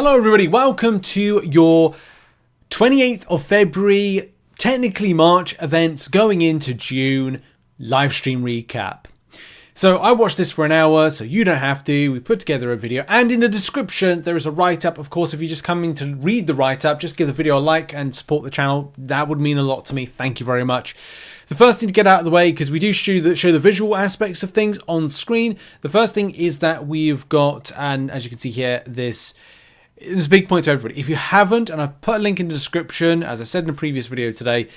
Hello everybody, welcome to your 28th of February, technically March events going into June live stream recap. So I watched this for an hour, so you don't have to. We put together a video, and in the description there is a write-up. Of course, if you're just coming to read the write-up, just give the video a like and support the channel. That would mean a lot to me. Thank you very much. The first thing to get out of the way, because we do show the visual aspects of things on screen. The first thing is that we've got, and as you can see here, there's a big point to everybody. If you haven't, and I've put a link in the description, as I said in a previous video today,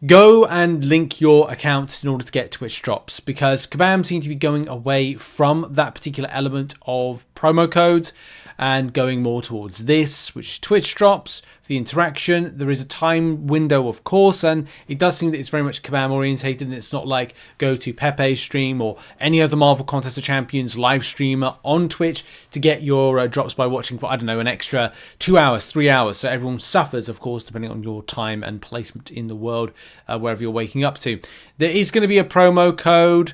go and link your account in order to get Twitch drops, because Kabam seem to be going away from that particular element of promo codes and going more towards this, which is Twitch drops. For the interaction, there is a time window, of course, and it does seem that it's very much Kabam orientated, and it's not like go to Pepe's stream or any other Marvel Contest of Champions live streamer on Twitch to get your drops by watching for, I don't know, an extra 2 hours, 3 hours. So everyone suffers, of course, depending on your time and placement in the world, wherever you're waking up to. There is going to be a promo code,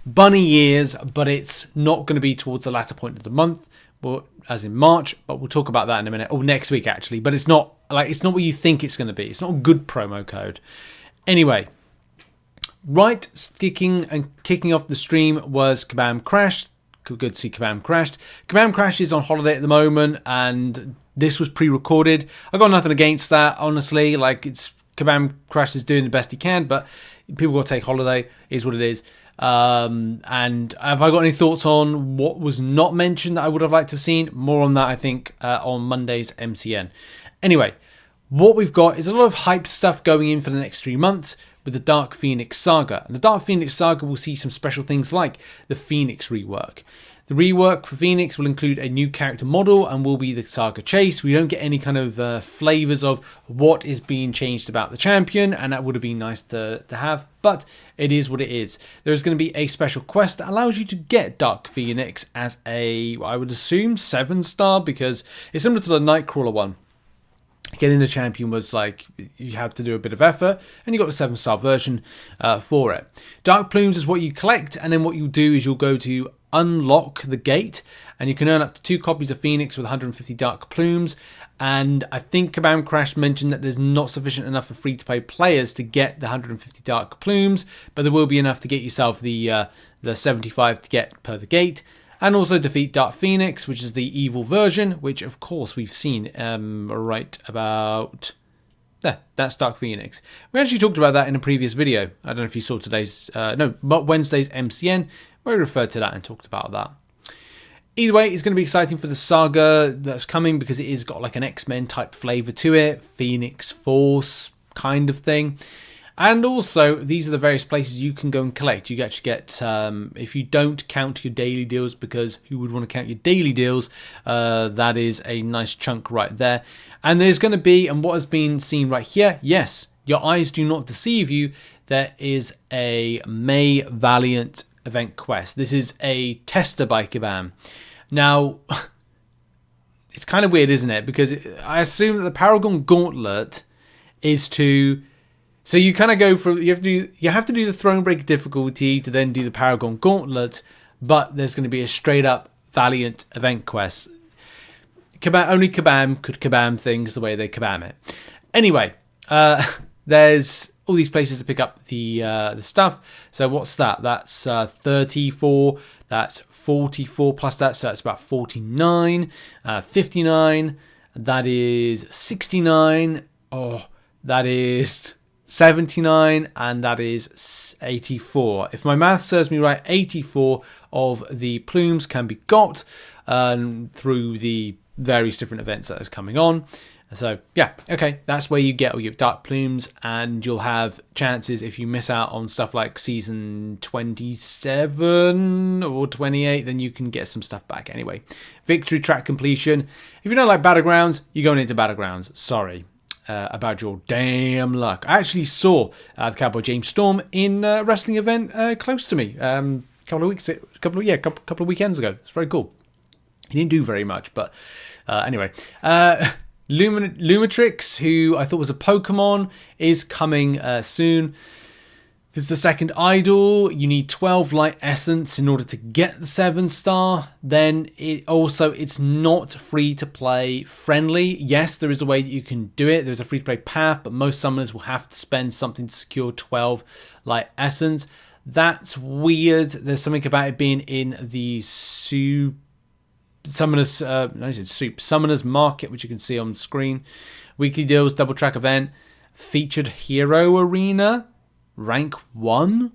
bunny ears, but it's not going to be towards the latter point of the month. Well, as in March, but we'll talk about that in a minute. Or next week, actually. But it's not what you think it's going to be. It's not a good promo code. Anyway, kicking off the stream was Kabam Crashed. Good to see Kabam Crashed. Kabam Crashed is on holiday at the moment, and this was pre-recorded. I got nothing against that, honestly. Like, it's Kabam Crashed is doing the best he can, but people got to take holiday. Is what it is. And have I got any thoughts on what was not mentioned that I would have liked to have seen? More on that, I think, on Monday's MCN. Anyway, what we've got is a lot of hype stuff going in for the next 3 months with the Dark Phoenix Saga. And the Dark Phoenix Saga will see some special things like the Phoenix rework. The rework for Phoenix will include a new character model and will be the Saga Chase. We don't get any kind of flavors of what is being changed about the champion, and that would have been nice to have, but it is what it is. There's going to be a special quest that allows you to get Dark Phoenix as a, I would assume, 7-star, because it's similar to the Nightcrawler one. Getting the champion was like, you had to do a bit of effort, and you got the 7-star version for it. Dark Plumes is what you collect, and then what you'll do is you'll go to unlock the gate, and you can earn up to 2 copies of Phoenix with 150 Dark Plumes. And I think Kabam Crash mentioned that there's not sufficient enough for free-to-play players to get the 150 Dark Plumes, but there will be enough to get yourself the 75 to get per the gate. And also defeat Dark Phoenix, which is the evil version, which of course we've seen right about there. That's Dark Phoenix. We actually talked about that in a previous video. I don't know if you saw today's, Wednesday's MCN, where we referred to that and talked about that. Either way, it's going to be exciting for the saga that's coming, because it is got like an X-Men type flavor to it, Phoenix Force kind of thing. And also, these are the various places you can go and collect. You actually get, if you don't count your daily deals, because who would want to count your daily deals, that is a nice chunk right there. And there's going to be, and what has been seen right here, yes, your eyes do not deceive you, there is a May Valiant event quest. This is a tester by Kabam. Now, it's kind of weird, isn't it? Because I assume that the Paragon Gauntlet is to... So you kind of go for, you have to do the Thronebreaker difficulty to then do the Paragon Gauntlet, but there's going to be a straight up Valiant event quest. Only Kabam could Kabam things the way they Kabam it. Anyway, there's all these places to pick up the stuff. So what's that? That's 34. That's 44 plus that, so that's about 49. 59. That is 69. Oh, that is 79, and that is 84. If my math serves me right, 84 of the plumes can be got through the various different events that is coming on. So yeah, okay, that's where you get all your Dark Plumes, and you'll have chances if you miss out on stuff like season 27 or 28, then you can get some stuff back anyway. Victory track completion. If you don't like Battlegrounds, you're going into Battlegrounds. Sorry. About your damn luck. I actually saw the Cowboy James Storm in a wrestling event close to me a couple of weekends ago. It's very cool. He didn't do very much, but anyway. Lumatrix, who I thought was a Pokemon, is coming soon. This is the second Eidol. You need 12 light essence in order to get the 7-star. Then it's not free to play friendly. Yes, there is a way that you can do it. There's a free to play path, but most summoners will have to spend something to secure 12 light essence. That's weird. There's something about it being in the Summoners Market, which you can see on the screen. Weekly deals, double track event, featured hero arena, rank 1.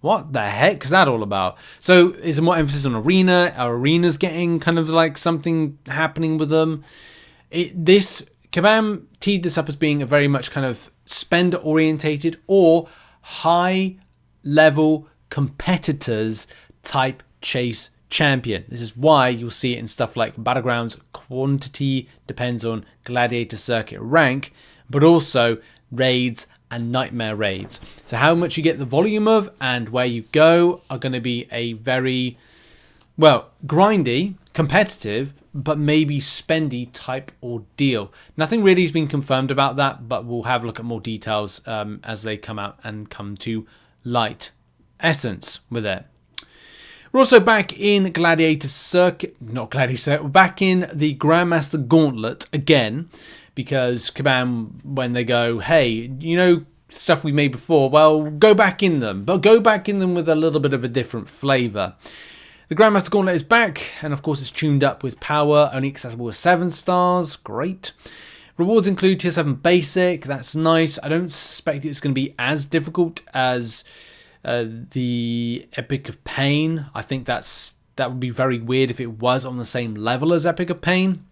What the heck is that all about? So is there more emphasis on arena? Are arenas getting kind of like something happening with them? Kabam teed this up as being a very much kind of spender orientated or high level competitors type chase champion. This is why you'll see it in stuff like Battlegrounds. Quantity depends on Gladiator Circuit rank, but also raids and Nightmare raids. So how much you get the volume of and where you go are going to be a very, well, grindy, competitive, but maybe spendy type ordeal. Nothing really has been confirmed about that, but we'll have a look at more details as they come out and come to light. Essence with it. We're also back in Gladiator Circuit, not Gladiator Circuit, we're back in the Grandmaster Gauntlet again, because Kabam, when they go, hey, you know, stuff we made before, well, go back in them, but go back in them with a little bit of a different flavour. The Grandmaster Gauntlet is back, and of course it's tuned up with power, only accessible with 7 stars, great. Rewards include tier 7 basic, that's nice. I don't suspect it's going to be as difficult as the Epic of Pain. I think that would be very weird if it was on the same level as Epic of Pain.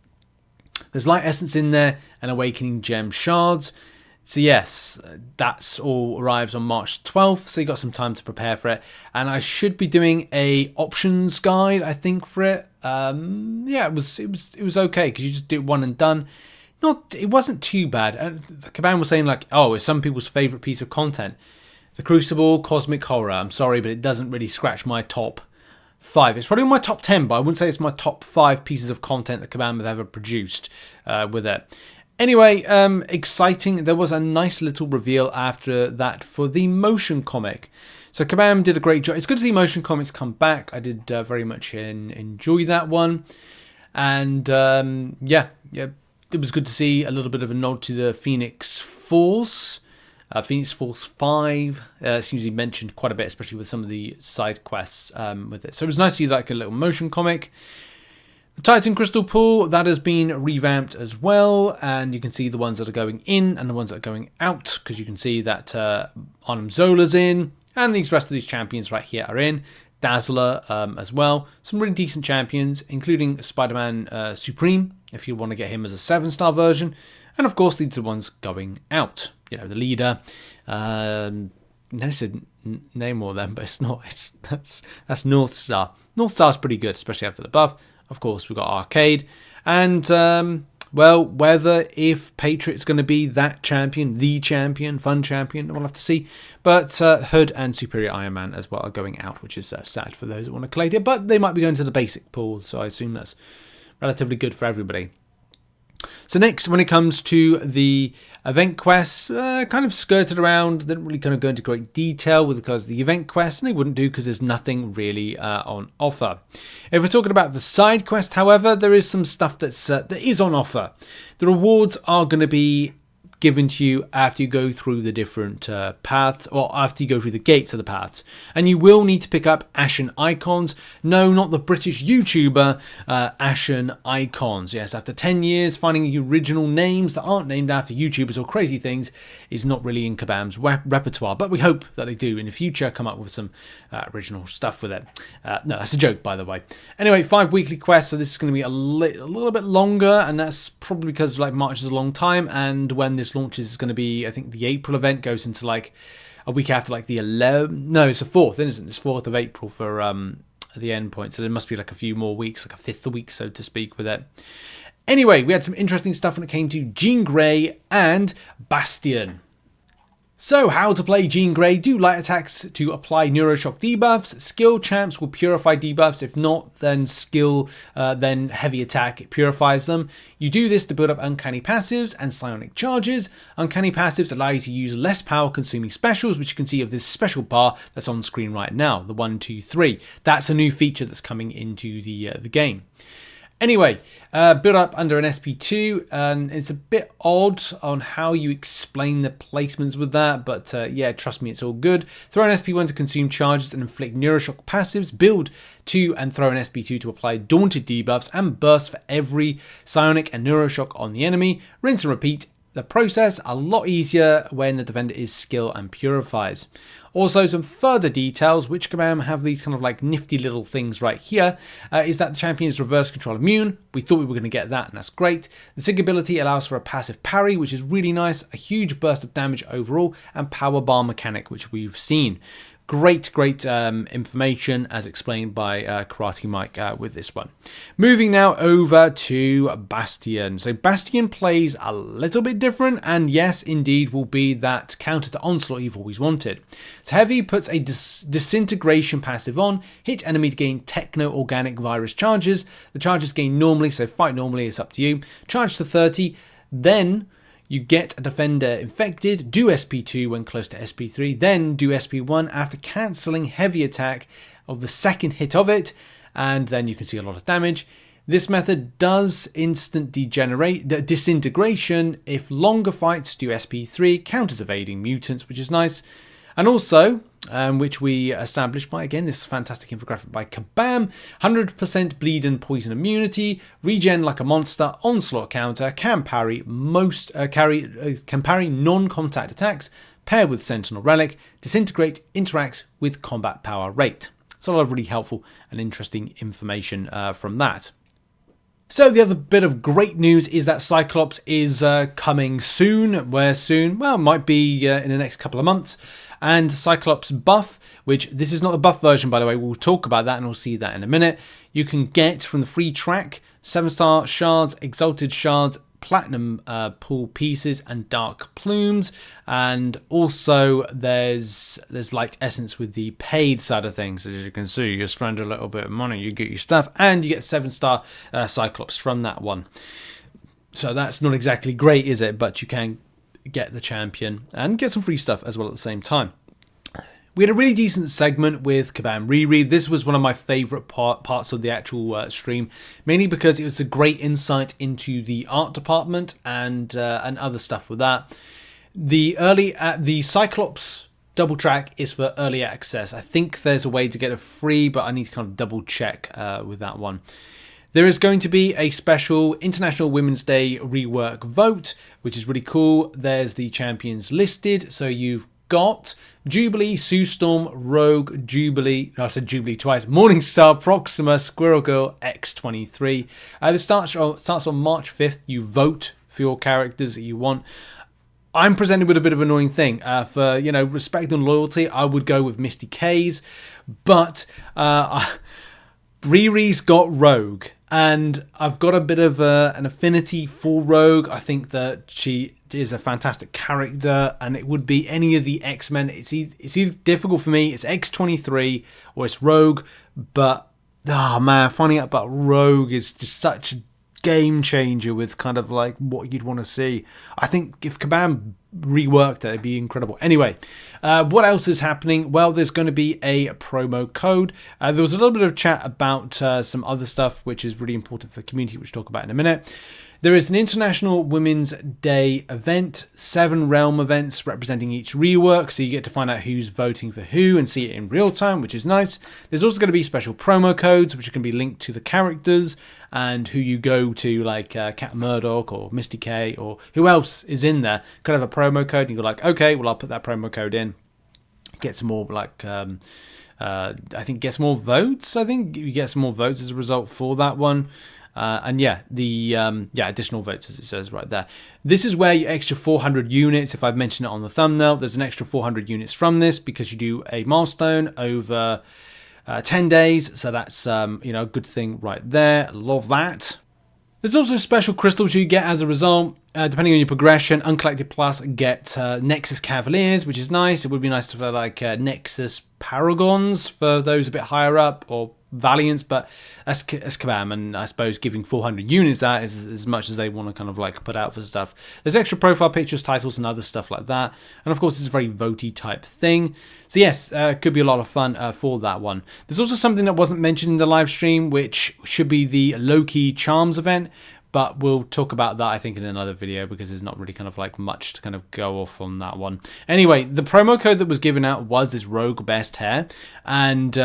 There's light essence in there and awakening gem shards. So yes, that's all arrives on March 12th. So you got some time to prepare for it. And I should be doing a options guide, I think, for it. Yeah, it was okay because you just do it one and done. It wasn't too bad. And Kabam was saying like, oh, it's some people's favorite piece of content. The Crucible, Cosmic Horror. I'm sorry, but it doesn't really scratch my top 5. It's probably my top 10, but I wouldn't say it's my top 5 pieces of content that Kabam have ever produced with it. Anyway, exciting. There was a nice little reveal after that for the motion comic. So Kabam did a great job. It's good to see motion comics come back. I did very much enjoy that one. And yeah, it was good to see a little bit of a nod to the Phoenix Force. Phoenix Force 5 seems to be mentioned quite a bit, especially with some of the side quests with it. So it was nice to see like a little motion comic. The Titan Crystal Pool, that has been revamped as well. And you can see the ones that are going in and the ones that are going out. Because you can see that Arnim Zola's in. And the rest of these champions right here are in. Dazzler as well. Some really decent champions, including Spider-Man Supreme, if you want to get him as a 7-star version. And of course, these are the ones going out. You know, the leader. I said name all of them, but it's not. That's North Star. North Star's pretty good, especially after the buff. Of course, we've got Arcade. And, well, if Patriot's going to be that champion, the champion, fun champion, we'll have to see. But Hood and Superior Iron Man as well are going out, which is sad for those that want to collect it. But they might be going to the basic pool, so I assume that's relatively good for everybody. So next, when it comes to the event quests, kind of skirted around, didn't really kind of go into great detail with regards to the event quest, and they wouldn't do because there's nothing really on offer. If we're talking about the side quest, however, there is some stuff that is on offer. The rewards are going to be given to you after you go through the different paths, or after you go through the gates of the paths. And you will need to pick up Ashen Icons. No, not the British YouTuber Ashen Icons. Yes, after 10 years, finding the original names that aren't named after YouTubers or crazy things is not really in Kabam's repertoire. But we hope that they do in the future come up with some original stuff with it. No, that's a joke, by the way. Anyway, 5 weekly quests, so this is going to be a little bit longer, and that's probably because like March is a long time, and when this launches is going to be, I think the April event goes into like a week after, like the 11th. No, it's the 4th, isn't it? It's 4th of April for the end point. So there must be like a few more weeks, like a 5th week, so to speak, with it. Anyway, we had some interesting stuff when it came to Jean Grey and Bastion. So how to play Jean Grey: do light attacks to apply Neuroshock debuffs. Skill champs will purify debuffs. If not, then skill, then heavy attack, it purifies them. You do this to build up uncanny passives and psionic charges. Uncanny passives allow you to use less power consuming specials, which you can see of this special bar that's on screen right now, the 1, 2, 3. That's a new feature that's coming into the game. Anyway, build up under an SP2, and it's a bit odd on how you explain the placements with that, but yeah, trust me, it's all good. Throw an SP1 to consume charges and inflict Neuroshock passives. Build 2 and throw an SP2 to apply Daunted debuffs and burst for every Psionic and Neuroshock on the enemy. Rinse and repeat. The process a lot easier when the defender is skill and purifies. Also, some further details, which Kabam have these kind of like nifty little things right here, is that the champion is reverse control immune. We thought we were going to get that, and that's great. The Sig ability allows for a passive parry, which is really nice, a huge burst of damage overall, and power bar mechanic, which we've seen. Great information as explained by Karate Mike with this one. Moving now over to Bastion. So Bastion plays a little bit different, and yes, indeed, will be that counter to Onslaught you've always wanted. So Heavy puts a disintegration passive on. Hit enemy to gain techno-organic virus charges. The charges gain normally, so fight normally, it's up to you. Charge to 30, then you get a defender infected, do SP2 when close to SP3, then do SP1 after cancelling heavy attack of the second hit of it, and then you can see a lot of damage. This method does instant disintegration if longer fights do SP3, counters evading mutants, which is nice. And also, which we established by, again, this fantastic infographic by Kabam, 100% bleed and poison immunity, regen like a monster, onslaught counter, can parry non-contact attacks, paired with Sentinel Relic, disintegrate interacts with combat power rate. So a lot of really helpful and interesting information from that. So the other bit of great news is that Cyclops is coming soon. Where soon? Well, it might be in the next couple of months. And Cyclops buff, which this is not the buff version, by the way. We'll talk about that and we'll see that in a minute. You can get from the free track 7-star shards, exalted shards, platinum pool pieces, and dark plumes. And also there's light essence with the paid side of things. As you can see, you spend a little bit of money, you get your stuff, and you get 7-star Cyclops from that one. So that's not exactly great, is it? But you can get the champion and get some free stuff as well at the same time. We had a really decent segment with Kabam Reread. This was one of my favourite parts of the actual stream, mainly because it was a great insight into the art department and other stuff with that. The Cyclops double track is for early access. I think there's a way to get it free, but I need to kind of double check with that one. There is going to be a special International Women's Day rework vote, which is really cool. There's the champions listed. So you've got Jubilee, Sue Storm, Rogue, Jubilee, I said Jubilee twice, Morningstar, Proxima, Squirrel Girl, X23. This starts on March 5th. You vote for your characters that you want. I'm presented with a bit of an annoying thing. For, you know, respect and loyalty, I would go with Misty K's, but Riri's got Rogue, and I've got a bit of an affinity for Rogue. I think that she is a fantastic character, and it would be any of the X-Men. It's either difficult for me, it's X23 or it's Rogue, but oh man, finding out about Rogue is just such a game changer with kind of like what you'd want to see. I think if Kabam reworked it, it'd be incredible. Anyway, what else is happening? Well, there's going to be a promo code. There was a little bit of chat about some other stuff which is really important for the community, which we'll talk about in a minute. There is an International Women's Day event, 7 realm events representing each rework, so you get to find out who's voting for who and see it in real time, which is nice. There's also going to be special promo codes, which are going to be linked to the characters and who you go to, like Cat Murdoch or Misty K or who else is in there. Kind of a promo code, and you're like, okay, well, I'll put that promo code in. Get some more, like, I think get some more votes. I think you get some more votes as a result for that one. And yeah, the additional votes, as it says right there. This is where your extra 400 units, if I've mentioned it on the thumbnail, there's an extra 400 units from this because you do a milestone over 10 days. So that's, a good thing right there. Love that. There's also special crystals you get as a result, depending on your progression. Uncollected Plus get Nexus Cavaliers, which is nice. It would be nice to have like Nexus Paragons for those a bit higher up, or Valiants, but that's Kabam, and I suppose giving 400 units that is as much as they want to kind of like put out for stuff. There's extra profile pictures, titles, and other stuff like that, and of course it's a very votey type thing. So yes, could be a lot of fun for that one. There's also something that wasn't mentioned in the live stream, which should be the low-key charms event, but we'll talk about that I think in another video, because there's not really kind of like much to kind of go off on that one. Anyway, the promo code that was given out was this Rogue Best Hair, and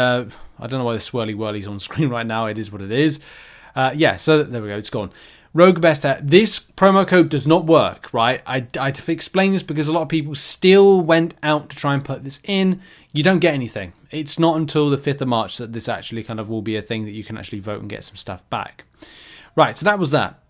I don't know why the swirly whirly's on screen right now. It is what it is. Yeah, so there we go. It's gone. Rogue Best Hair. This promo code does not work, right? I had to explain this because a lot of people still went out to try and put this in. You don't get anything. It's not until the 5th of March that this actually kind of will be a thing that you can actually vote and get some stuff back. Right, so that was that.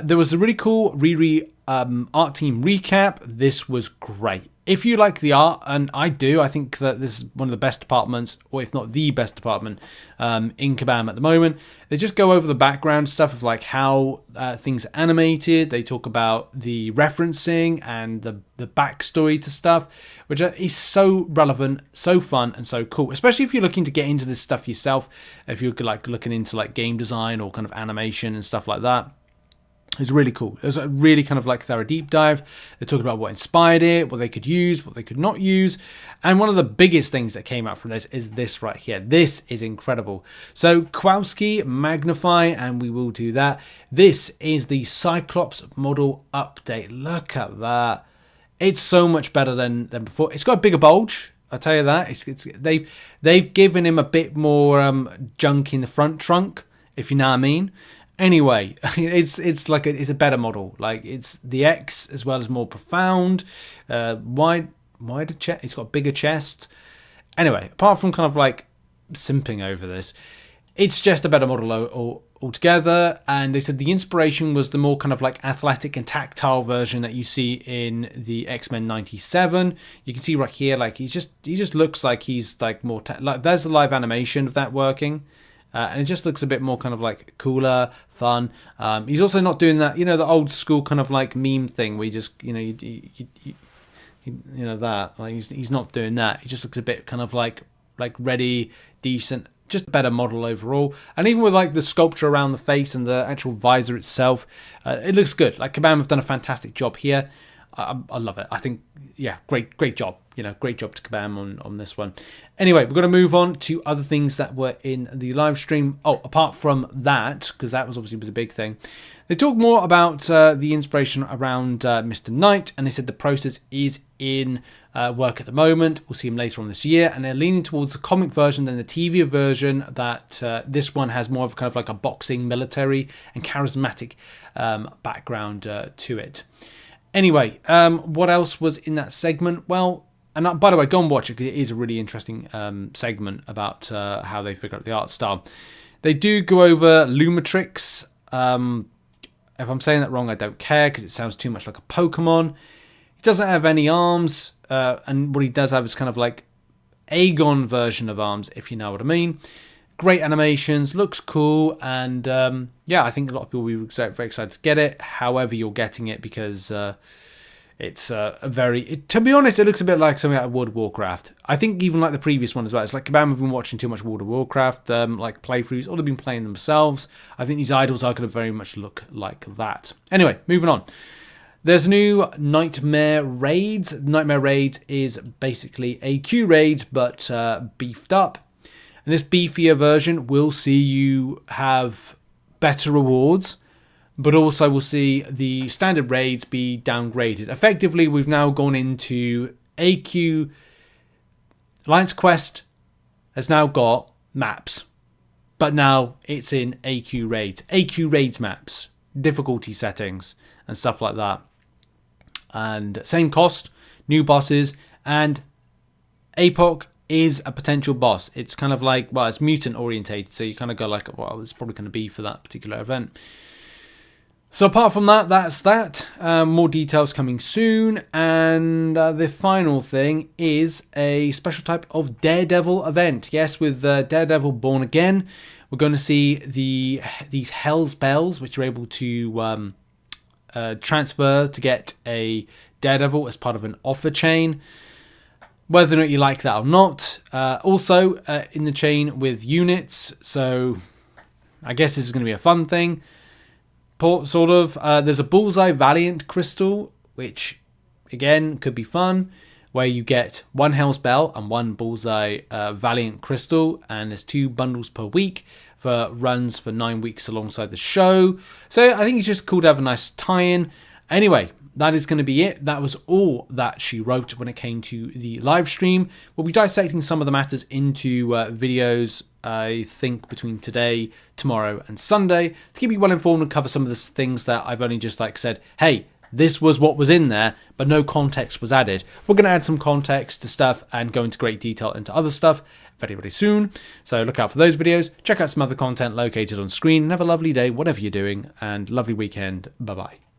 There was a really cool Riri art team recap. This was great. If you like the art, and I do, I think that this is one of the best departments, or if not the best department in Kabam at the moment. They just go over the background stuff of like how things are animated. They talk about the referencing and the backstory to stuff, which is so relevant, so fun, and so cool. Especially if you're looking to get into this stuff yourself. If you're like looking into like game design or kind of animation and stuff like that. It's really cool. It was a really kind of like thorough deep dive. They talked about what inspired it, what they could use, what they could not use. And one of the biggest things that came out from this is this right here. This is incredible. So Kowalski, Magnify, and we will do that. This is the Cyclops model update. Look at that. It's so much better than before. It's got a bigger bulge. I'll tell you that. They've given him a bit more junk in the front trunk, if you know what I mean. Anyway, it's a better model. Like it's the X as well as more profound, wider chest. It's got a bigger chest. Anyway, apart from kind of like simping over this, it's just a better model altogether. And they said the inspiration was the more kind of like athletic and tactile version that you see in the X-Men 97. You can see right here, like he just looks like he's like more like there's the live animation of that working. And it just looks a bit more kind of like cooler, fun. He's also not doing that, the old school kind of like meme thing where you just, that. Like he's not doing that. He just looks a bit kind of like ready, decent, just a better model overall. And even with like the sculpture around the face and the actual visor itself, it looks good. Like Kabam have done a fantastic job here. I love it. I think, yeah, great job. Great job to Kabam on this one. Anyway, we're going to move on to other things that were in the live stream. Oh, apart from that, because that was obviously a big thing. They talked more about the inspiration around Mr. Knight, and they said the process is in work at the moment. We'll see him later on this year, and they're leaning towards the comic version than the TV version. That this one has more of kind of like a boxing, military, and charismatic background to it. Anyway, what else was in that segment? Well, and by the way, go and watch it because it is a really interesting segment about how they figure out the art style. They do go over Lumatrix. If I'm saying that wrong, I don't care because it sounds too much like a Pokemon. He doesn't have any arms, and what he does have is kind of like Aegon version of arms, if you know what I mean. Great animations, looks cool, and yeah, I think a lot of people will be very excited to get it. However, you're getting it because it's to be honest, it looks a bit like something out of World of Warcraft. I think even like the previous one as well. It's like Kabam have been watching too much World of Warcraft, like playthroughs, or they've been playing themselves. I think these idols are going to very much look like that. Anyway, moving on. There's new Nightmare Raids. Nightmare Raids is basically AQ raids, but beefed up. And this beefier version will see you have better rewards, but also we'll see the standard raids be downgraded. Effectively, we've now gone into AQ. Alliance Quest has now got maps, but now it's in AQ raids. AQ raids maps, difficulty settings, and stuff like that. And same cost, new bosses, and APOC is a potential boss. It's kind of like, well, it's mutant orientated, so you kind of go like, well, it's probably going to be for that particular event. So apart from that, that's that. More details coming soon. And the final thing is a special type of Daredevil event. Yes, with Daredevil Born Again, we're going to see these Hell's Bells, which you're able to transfer to get a Daredevil as part of an offer chain. Whether or not you like that or not. Also in the chain with units. So I guess this is going to be a fun thing. Sort of. There's a Bullseye Valiant crystal, which again could be fun, where you get 1 Hell's Bell and 1 Bullseye Valiant crystal, and there's 2 bundles per week for runs for 9 weeks alongside the show. So I think it's just cool to have a nice tie-in. Anyway, that is going to be it. That was all that she wrote when it came to the live stream. We'll be dissecting some of the matters into videos, I think, between today, tomorrow, and Sunday to keep you well informed and cover some of the things that I've only just said, hey, this was what was in there, but no context was added. We're going to add some context to stuff and go into great detail into other stuff very, very soon. So look out for those videos. Check out some other content located on screen. And have a lovely day, whatever you're doing, and lovely weekend. Bye-bye.